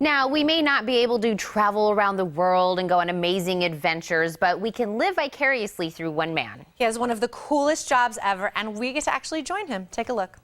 Now, we may not be able to travel around the world and go on amazing adventures, but we can live vicariously through one man. He has one of the coolest jobs ever, and we get to actually join him. Take a look.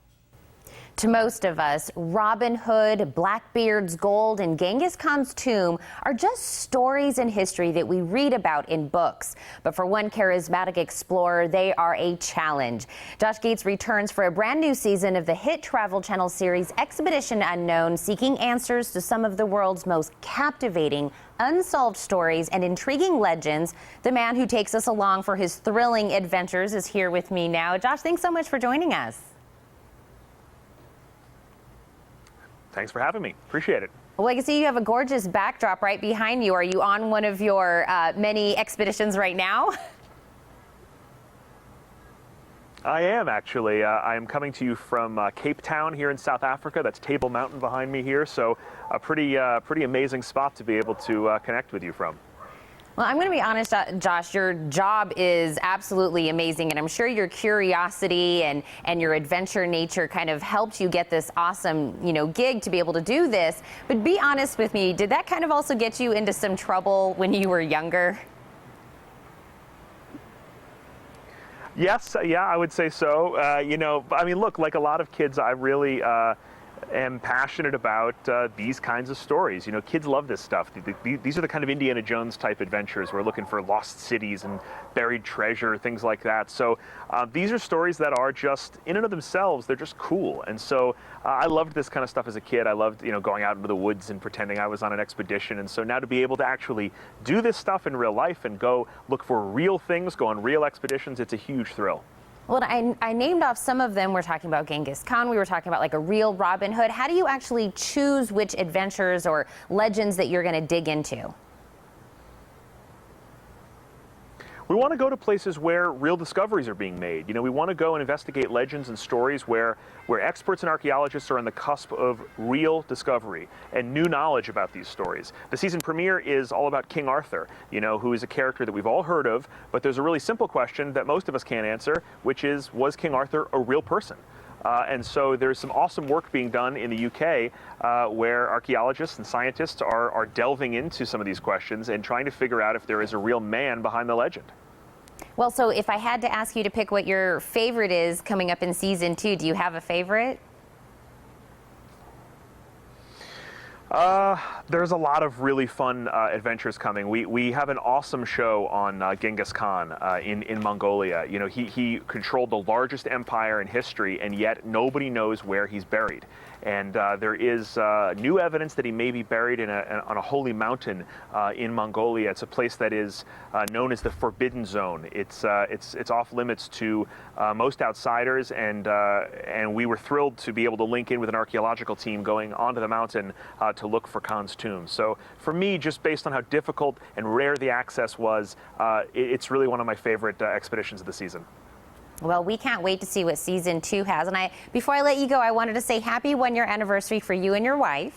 To most of us, Robin Hood, Blackbeard's Gold, and Genghis Khan's tomb are just stories in history that we read about in books. But for one charismatic explorer, they are a challenge. Josh Gates returns for a brand new season of the hit Travel Channel series Expedition Unknown, seeking answers to some of the world's most captivating, unsolved stories and intriguing legends. The man who takes us along for his thrilling adventures is here with me now. Josh, thanks so much for joining us. Thanks for having me. Appreciate it. Well, I can see you have a gorgeous backdrop right behind you. Are you on one of your many expeditions right now? I am actually. I am coming to you from Cape Town here in South Africa. That's Table Mountain behind me here. So a pretty amazing spot to be able to connect with you from. Well, I'm going to be honest, Josh, your job is absolutely amazing, and I'm sure your curiosity and your adventure nature kind of helped you get this awesome, gig to be able to do this. But be honest with me, did that kind of also get you into some trouble when you were younger? Yes, yeah, I would say so. I mean, look, like a lot of kids, I really am passionate about these kinds of stories. Kids love this stuff. These are the kind of Indiana Jones type adventures. We're looking for lost cities and buried treasure, things like that. So these are stories that are just, in and of themselves, they're just cool. And so I loved this kind of stuff as a kid. I loved, going out into the woods and pretending I was on an expedition. And so now to be able to actually do this stuff in real life and go look for real things, go on real expeditions, it's a huge thrill. Well, I named off some of them. We're talking about Genghis Khan. We were talking about like a real Robin Hood. How do you actually choose which adventures or legends that you're going to dig into? We want to go to places where real discoveries are being made. We want to go and investigate legends and stories where experts and archaeologists are on the cusp of real discovery and new knowledge about these stories. The season premiere is all about King Arthur, who is a character that we've all heard of, but there's a really simple question that most of us can't answer, which is, was King Arthur a real person? And so there's some awesome work being done in the UK where archaeologists and scientists are delving into some of these questions and trying to figure out if there is a real man behind the legend. Well, so if I had to ask you to pick what your favorite is coming up in season 2, do you have a favorite? There's a lot of really fun adventures coming. We have an awesome show on Genghis Khan in Mongolia. He controlled the largest empire in history, and yet nobody knows where he's buried. And there is new evidence that he may be buried on a holy mountain in Mongolia. It's a place that is known as the Forbidden Zone. It's off limits to most outsiders, and we were thrilled to be able to link in with an archaeological team going onto the mountain to look for Khan's tomb. So for me, just based on how difficult and rare the access was, it's really one of my favorite expeditions of the season. Well, we can't wait to see what season 2 has. And before I let you go, I wanted to say happy 1-year anniversary for you and your wife.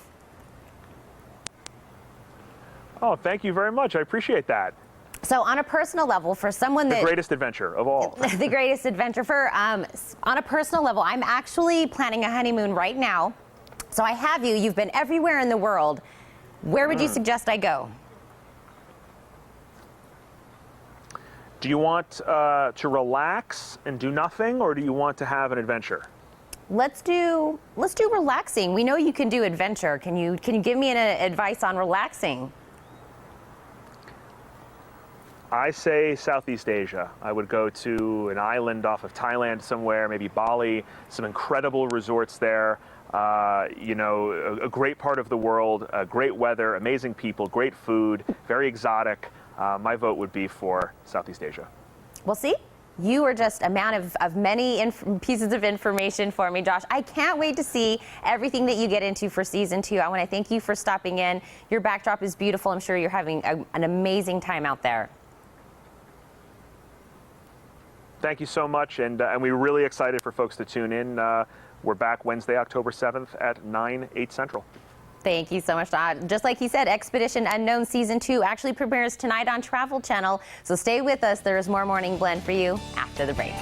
Oh, thank you very much. I appreciate that. So on a personal level, for someone that... The greatest adventure of all. The greatest adventure. On a personal level, I'm actually planning a honeymoon right now. So I have you. You've been everywhere in the world. Where would you suggest I go? Do you want to relax and do nothing, or do you want to have an adventure? Let's do relaxing. We know you can do adventure. Can you give me an advice on relaxing? I say Southeast Asia. I would go to an island off of Thailand somewhere, maybe Bali, some incredible resorts there. A great part of the world, great weather, amazing people, great food, very exotic. My vote would be for Southeast Asia. Well, see, you are just a man of many pieces of information for me, Josh. I can't wait to see everything that you get into for season 2. I want to thank you for stopping in. Your backdrop is beautiful. I'm sure you're having an amazing time out there. Thank you so much, and we're really excited for folks to tune in. We're back Wednesday, October 7th at 8 Central. Thank you so much, Todd. Just like he said, Expedition Unknown Season 2 actually premieres tonight on Travel Channel. So stay with us. There is more Morning Blend for you after the break.